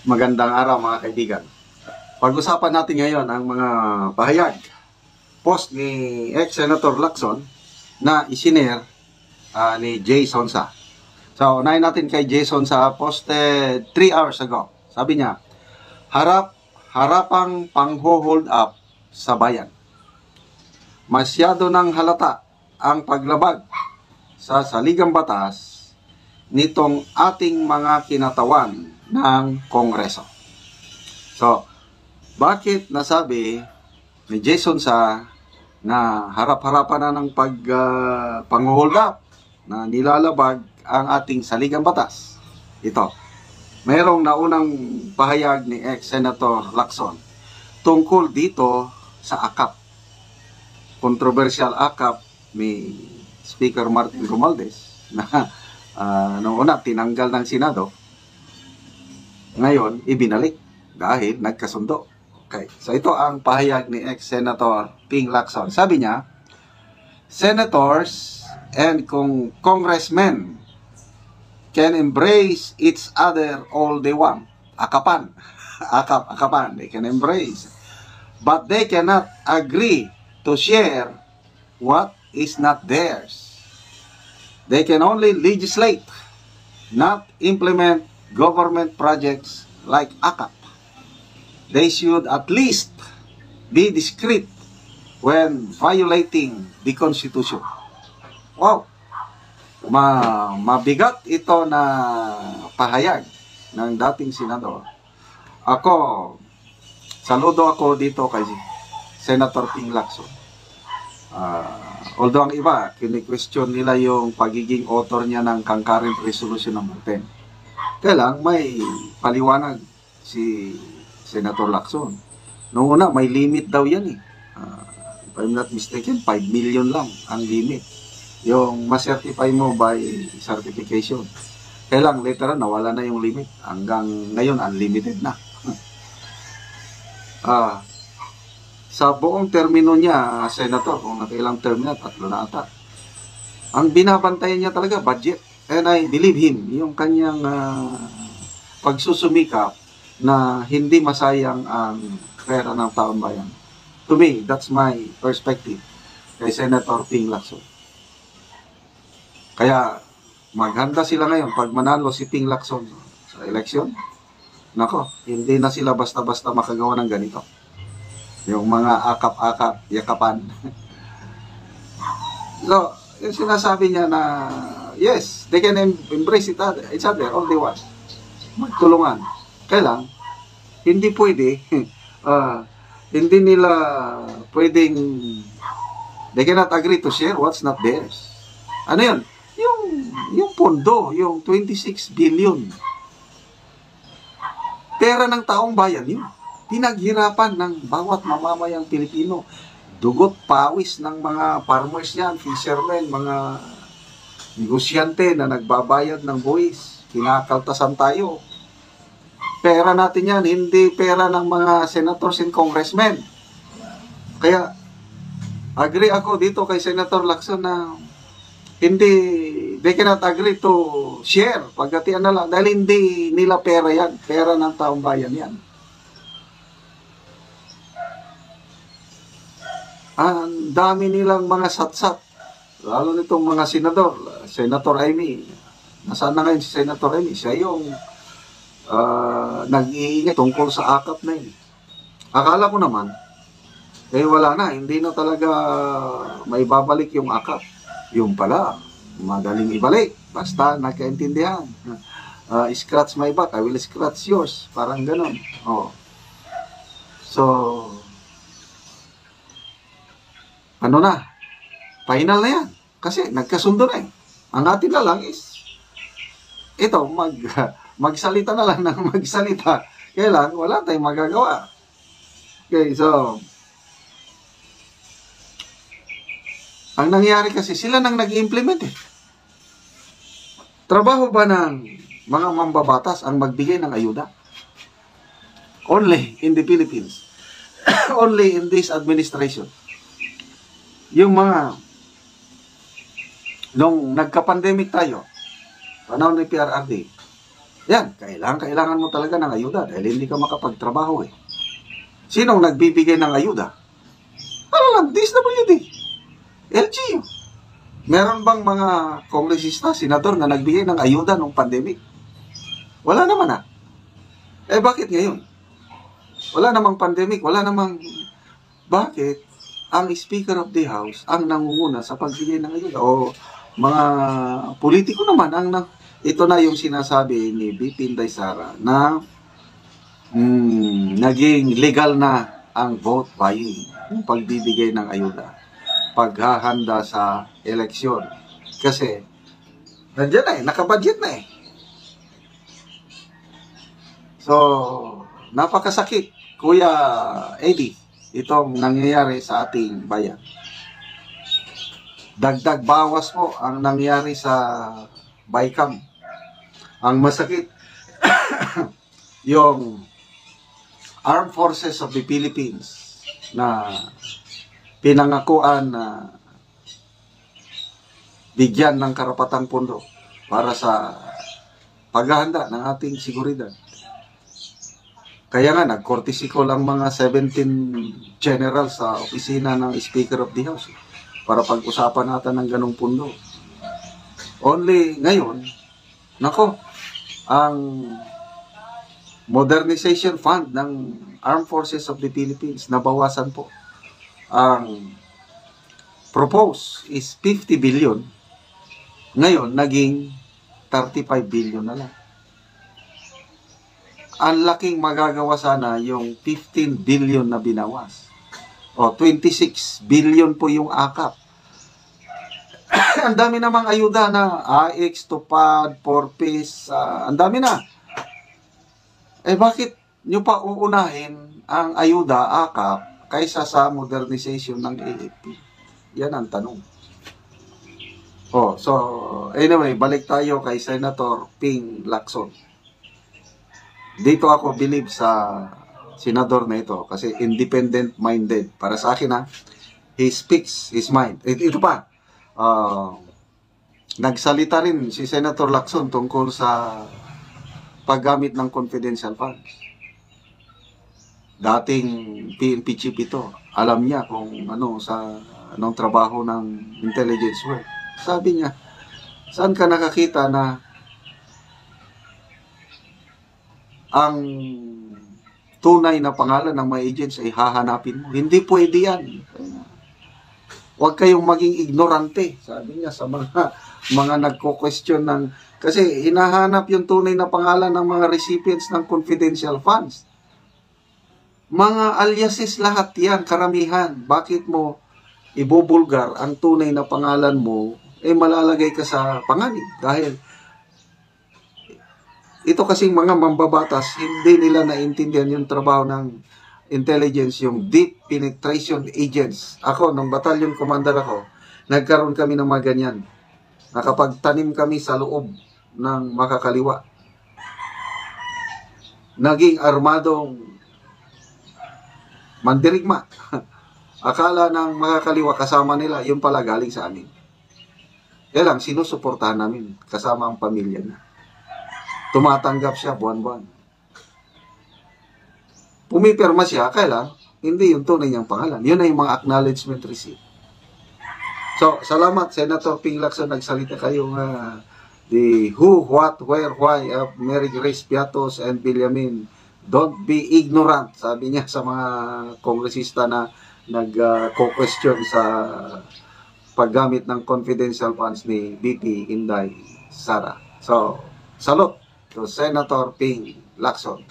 Magandang araw mga kaibigan. Pag-usapan natin ngayon ang mga pahayag, post ni ex-Senator Lacson na isinare ni Jay Sonsa. So, unahin natin kay Jay Sonsa, posted 3 hours ago. Sabi niya, harapang pang-hold up sa bayan. Masyado nang halata ang paglabag sa saligang batas nitong ating mga kinatawan ng Kongreso. So, bakit nasabi ni Jason na harap-harapan na ng pang-hold up na nilalabag ang ating saligang batas? Ito, mayroong naunang pahayag ni ex-Senator Lacson tungkol dito sa AKAP. Controversial AKAP ni Speaker Martin Romualdez na noong una tinanggal ng Senado. Ngayon, ibinalik dahil nagkasundo. Okay. So, ito ang pahayag ni ex-Senator Ping Lacson. Sabi niya, Senators and congressmen can embrace each other all they want. Akapan. Akapan. They can embrace. But they cannot agree to share what is not theirs. They can only legislate, not implement government projects like AKAP. They should at least be discreet when violating the Constitution. Wow! Mabigat ito na pahayag ng dating senador. Saludo ako dito kay Senator Ping Lacson. Although ang iba, kini-question nila yung pagiging author niya ng concurrent resolution number 10. Kaya lang, may paliwanag si Senator Lacson. Noong una, may limit daw yan eh. If I'm not mistaken, 5 million lang ang limit. Yung ma-certify mo by certification. Kaya lang, later on, nawala na yung limit. Hanggang ngayon, unlimited na. Sa buong termino niya, Senator, kung nakailang term niya, 3 na ata. Ang binabantayan niya talaga, budget. And I believe him, yung kanyang pagsusumikap na hindi masayang ang pera ng taong bayan. To me, that's my perspective kay Senator Ping Lacson. Kaya, maghanda sila ngayon pag manalo si Ping Lacson sa eleksyon. Nako, hindi na sila basta-basta makagawa ng ganito. Yung mga akap-akap, yakapan. So, yung sinasabi niya na yes, they can embrace each other all they want. Magtulungan. Kaya lang, hindi pwede, hindi nila pwedeng, they cannot agree to share what's not theirs. Ano yun? Yung pondo, yung 26 billion. Pera ng taong bayan yun. Pinaghirapan ng bawat mamamayang Pilipino. Dugot, pawis ng mga farmers yan, fishermen, mga negosyante na nagbabayad ng buwis. Kinakaltasan tayo. Pera natin yan, hindi pera ng mga senators and congressmen. Kaya, agree ako dito kay Senator Lacson na they cannot agree to share. Pagkatian na lang, dahil hindi nila pera yan. Pera ng taong bayan yan. Ang dami nilang mga satsat. Lalo nitong mga senador. Senator Amy. Nasaan na ngayon si Senator Amy? Siya yung nag-iingay tungkol sa AKAP na yun. Akala ko naman, wala na. Hindi na talaga may babalik yung AKAP. Yung pala, madaling ibalik. Basta nagkaintindihan. Scratch my back, I will scratch yours. Parang ganon. Oh. So, ano na? Final na yan. Kasi nagkasundo na eh. Ang atin na lang is, ito, magsalita na lang ng magsalita. Kaya lang, wala tayong magagawa. Okay, so, ang nangyari kasi, sila nang nag-implement eh. Trabaho ba ng mga mambabatas ang magbigay ng ayuda? Only in the Philippines. Only in this administration. Yung mga, nung nagka-pandemic tayo, panahon ni PRRD, Yan, kailangan mo talaga ng ayuda dahil hindi ka makapagtrabaho eh. Sinong nagbibigay ng ayuda? Ano lang, DSWD, LGU. Meron bang mga kongresista, senador na nagbigay ng ayuda nung pandemic? Wala naman ah. Eh bakit ngayon? Wala namang pandemic, wala namang... Bakit ang Speaker of the House ang nangunguna sa pagbigay ng ayuda? O mga politiko naman ang... Ito na yung sinasabi ni BP Inday Sara na naging legal na ang vote buying, yung pagbibigay ng ayuda, paghahanda sa eleksyon. Kasi, nandiyan na eh, nakabudget na eh. So, napakasakit, Kuya Eddie, itong nangyayari sa ating bayan. Dagdag bawas po ang nangyayari sa BICAM. Ang masakit, yung Armed Forces of the Philippines na pinangakuan na bigyan ng karapatang pondo para sa paghahanda ng ating seguridad. Kaya nga, nag-courtesy call ang mga 17 generals sa opisina ng Speaker of the House para pag-usapan natin ng ganong pondo. Only ngayon, nako, ang Modernization Fund ng Armed Forces of the Philippines, nabawasan po. Ang propose is 50 billion. Ngayon, naging 35 billion na lang. Ang laking magagawa sana yung 15 billion na binawas. O, 26 billion po yung akap. Ang dami namang ayuda na AX, TUPAD, 4Ps, ang dami na. Eh bakit nyo pa uunahin ang ayuda, akap, kaysa sa modernization ng AFP? Yan ang tanong. Oh, so anyway, balik tayo kay Senator Ping Lacson. Dito ako believe sa senador na ito kasi independent-minded. Para sa akin he speaks his mind. Ito pa, nagsalita rin si Senator Lacson tungkol sa paggamit ng confidential funds. Dating PNP chief ito, alam niya kung anong trabaho ng intelligence work. Sabi niya, saan ka nakakita na ang tunay na pangalan ng mga agents ay hahanapin mo? Hindi pwede yan. Huwag kayong maging ignorante, sabi niya sa mga nagko-question ng... Kasi hinahanap yung tunay na pangalan ng mga recipients ng confidential funds. Mga aliases lahat yan, karamihan. Bakit mo ibubulgar ang tunay na pangalan mo, malalagay ka sa panganib? Dahil ito kasing mga mambabatas, hindi nila naintindihan yung trabaho ng intelligence, yung deep penetration agents. Ako, nung battalion commander ako, nagkaroon kami ng mga ganyan. Nakapagtanim kami sa loob ng makakaliwa. Naging armadong mandirigma. Akala ng makakaliwa kasama nila, yung pala galing sa amin. Kaya lang, sinusuportahan namin kasama ang pamilya niya. Tumatanggap siya buwan-buwan. Pumipirma siya, kaya lang, hindi yung tunay niyang pangalan. Yun na yung mga acknowledgement receipt. So, salamat, Senator Ping Lacson, nagsalita kayo the who, what, where, why of Mary Grace Piatos and Villamin. Don't be ignorant, sabi niya sa mga kongresista na nag-question sa paggamit ng confidential funds ni BP Inday Sara. So, salute to Senator Ping Lacson.